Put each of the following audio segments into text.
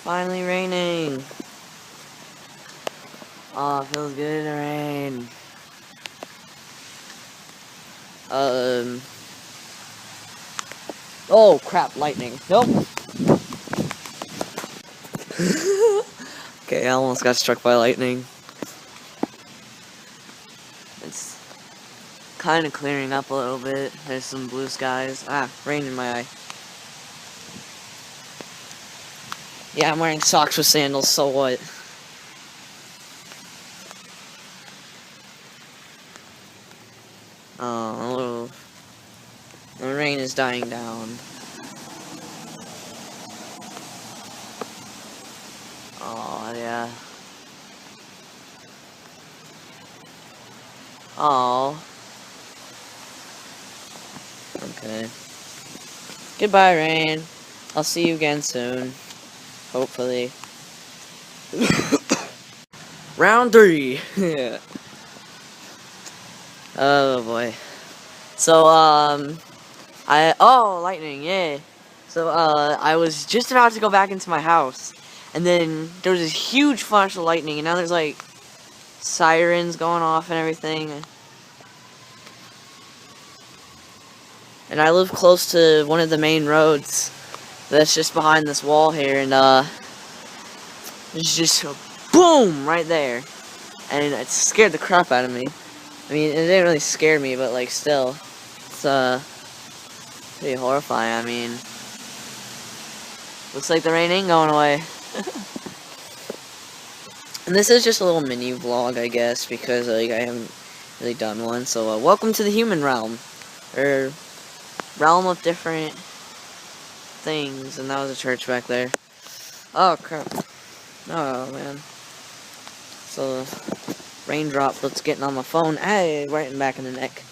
Finally raining. Oh, it feels good to rain. Oh crap, lightning. Nope. Okay, I almost got struck by lightning. It's kind of clearing up a little bit. There's some blue skies. Ah, rain in my eye. Yeah, I'm wearing socks with sandals, so what? Oh, the rain is dying down. Oh, yeah. Oh. Okay. Goodbye, rain. I'll see you again soon. Hopefully. Round 3. Yeah. Oh boy. So lightning, yeah. So I was just about to go back into my house, and then there was this huge flash of lightning, and now there's like sirens going off and everything. And I live close to one of the main roads that's just behind this wall here, and it's just a boom right there, and it scared the crap out of me. I mean, it didn't really scare me, but like still, it's pretty horrifying. I mean, looks like the rain ain't going away. And this is just a little mini vlog, I guess, because like I haven't really done one. So welcome to the human realm, or realm of different things. And that was a church back there. Oh crap! Oh man. So raindrop that's getting on my phone. Hey, right in the back of the neck.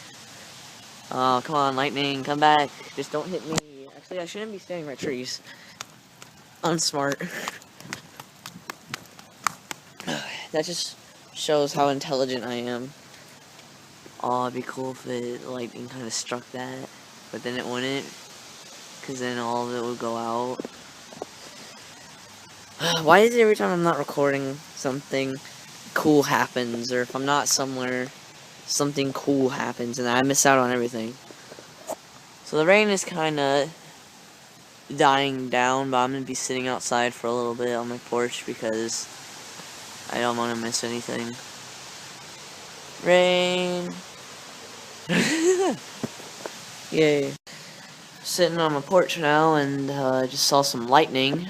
Oh come on, lightning, come back! Just don't hit me. Actually, I shouldn't be standing by trees. Unsmart. That just shows how intelligent I am. Oh, it'd be cool if the lightning kind of struck that, but then it wouldn't, because then all of it would go out. Why is it every time I'm not recording, something cool happens, or if I'm not somewhere, something cool happens, and I miss out on everything? So the rain is kind of dying down, but I'm going to be sitting outside for a little bit on my porch, because I don't want to miss anything. Rain! Yay. Sitting on my porch now, and just saw some lightning.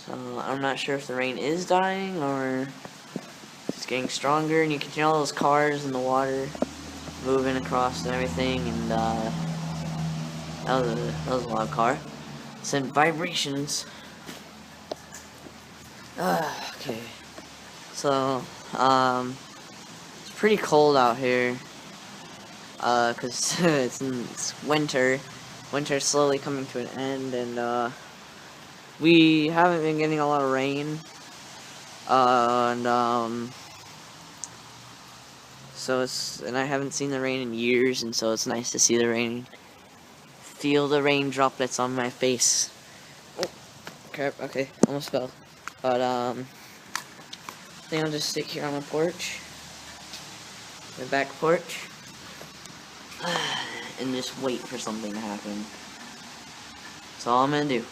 So I'm not sure if the rain is dying or it's getting stronger, and you can hear all those cars in the water moving across and everything, and that was a loud car. Sent vibrations. Okay. So it's pretty cold out here. Cause it's winter. Winter's slowly coming to an end, and we haven't been getting a lot of rain. And I haven't seen the rain in years, and so it's nice to see the rain. Feel the rain droplets on my face. Oh, crap, okay, almost fell. But, I think I'll just sit here on my porch. My back porch. And just wait for something to happen. That's all I'm gonna do.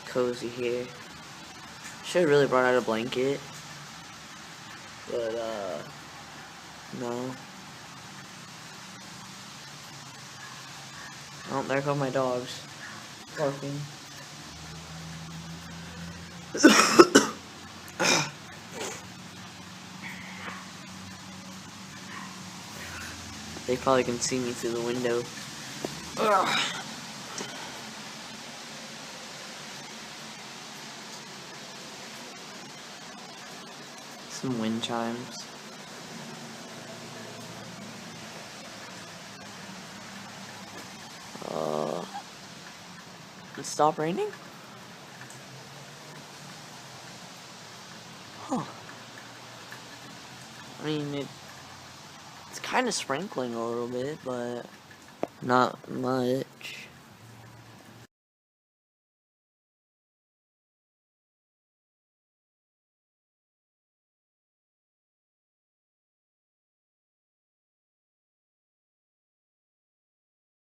Cozy here. Should have really brought out a blanket. But, no. Oh, there go my dogs. Barking. They probably can see me through the window. Some wind chimes. It stopped raining? Huh. I mean, it's kind of sprinkling a little bit, but Not much.